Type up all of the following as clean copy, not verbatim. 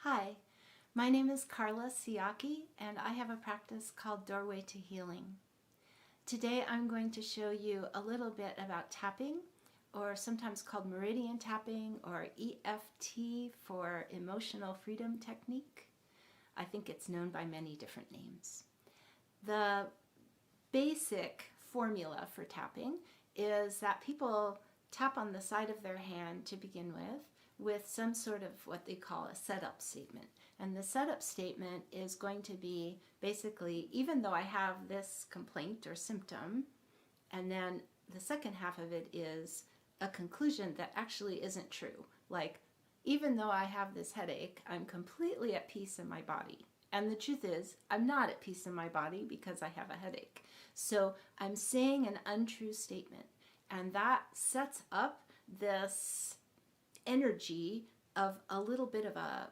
Hi, my name is Carla Sciaky and I have a practice called Doorway to Healing. Today I'm going to show you a little bit about tapping, or sometimes called meridian tapping, or EFT for emotional freedom technique. I think it's known by many different names. The basic formula for tapping is that people tap on the side of their hand to begin with some sort of what they call a setup statement. And the setup statement is going to be basically, even though I have this complaint or symptom, and then the second half of it is a conclusion that actually isn't true. Like, even though I have this headache, I'm completely at peace in my body. And the truth is, I'm not at peace in my body because I have a headache. So I'm saying an untrue statement. And that sets up this energy of a little bit of a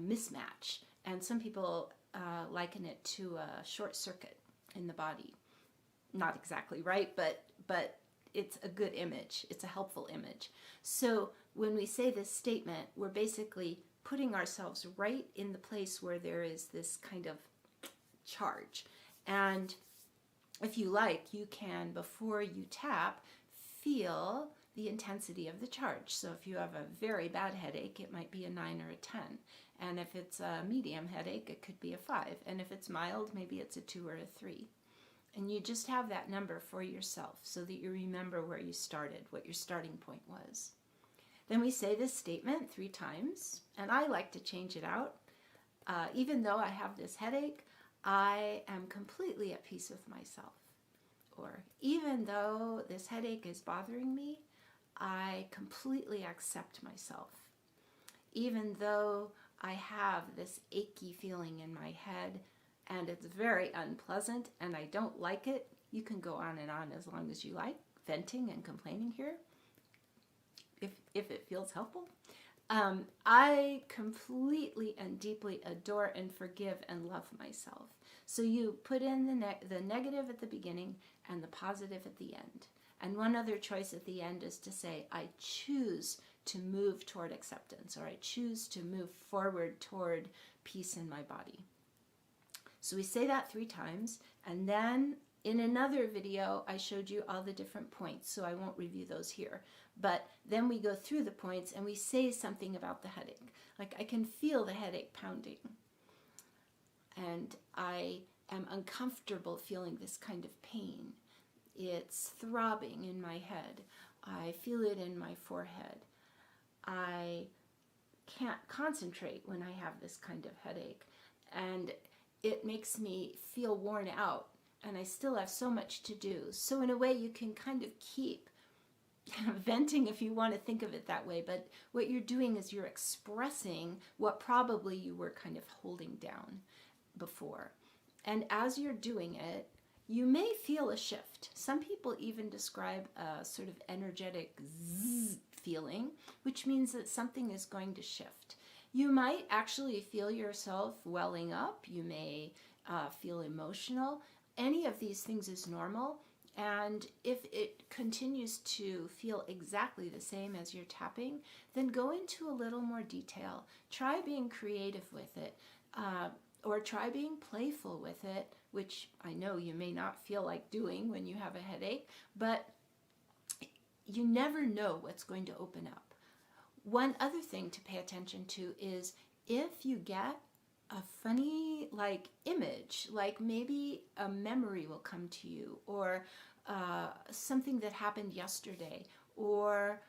mismatch. And some people liken it to a short circuit in the body. Not exactly right, but it's a good image. It's a helpful image. So when we say this statement, we're basically putting ourselves right in the place where there is this kind of charge. And if you like, you can, before you tap, feel the intensity of the charge. So if you have a very bad headache, it might be a 9 or a 10. And if it's a medium headache, it could be a 5. And if it's mild, maybe it's a 2 or a 3. And you just have that number for yourself so that you remember where you started, what your starting point was. Then we say this statement 3 times, and I like to change it out. Even though I have this headache, I am completely at peace with myself. Or even though this headache is bothering me, I completely accept myself. Even though I have this achy feeling in my head and it's very unpleasant and I don't like it, you can go on and on as long as you like, venting and complaining here, if it feels helpful. I completely and deeply adore and forgive and love myself. So you put in the negative at the beginning and the positive at the end. And one other choice at the end is to say, I choose to move toward acceptance, or I choose to move forward toward peace in my body. So we say that 3 times, and then in another video, I showed you all the different points, so I won't review those here. But then we go through the points and we say something about the headache. Like, I can feel the headache pounding. And I am uncomfortable feeling this kind of pain. It's throbbing in my head. I feel it in my forehead. I can't concentrate when I have this kind of headache. And it makes me feel worn out. And I still have so much to do. So in a way, you can kind of keep venting, if you want to think of it that way, but what you're doing is you're expressing what probably you were kind of holding down before. And as you're doing it, you may feel a shift. Some people even describe a sort of energetic zzz feeling, which means that something is going to shift. You might actually feel yourself welling up. You may feel emotional. Any of these things is normal. And if it continues to feel exactly the same as you're tapping, then go into a little more detail. Try being creative with it, or try being playful with it, which I know you may not feel like doing when you have a headache, but you never know what's going to open up. One other thing to pay attention to is if you get a funny image, like maybe a memory will come to you, or something that happened yesterday, or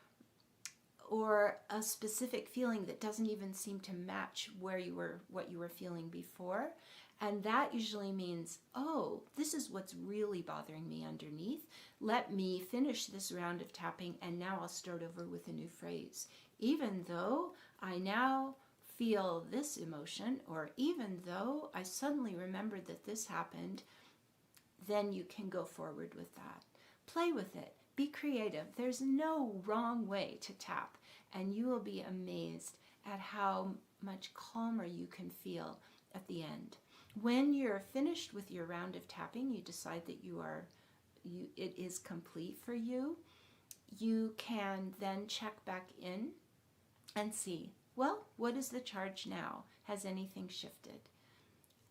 a specific feeling that doesn't even seem to match what you were feeling before. And that usually means, oh, this is what's really bothering me underneath. Let me finish this round of tapping, and now I'll start over with a new phrase. Even though I now feel this emotion, or even though I suddenly remembered that this happened, then you can go forward with that. Play with it. Be creative. There's no wrong way to tap, and you will be amazed at how much calmer you can feel at the end. When you're finished with your round of tapping, you decide that it is complete for you. You can then check back in and see, well, what is the charge now? Has anything shifted?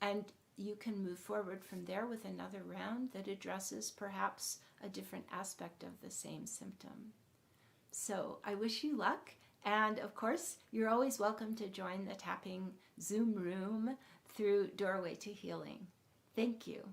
And you can move forward from there with another round that addresses perhaps a different aspect of the same symptom. So I wish you luck. And of course, you're always welcome to join the tapping Zoom room through Doorway to Healing. Thank you.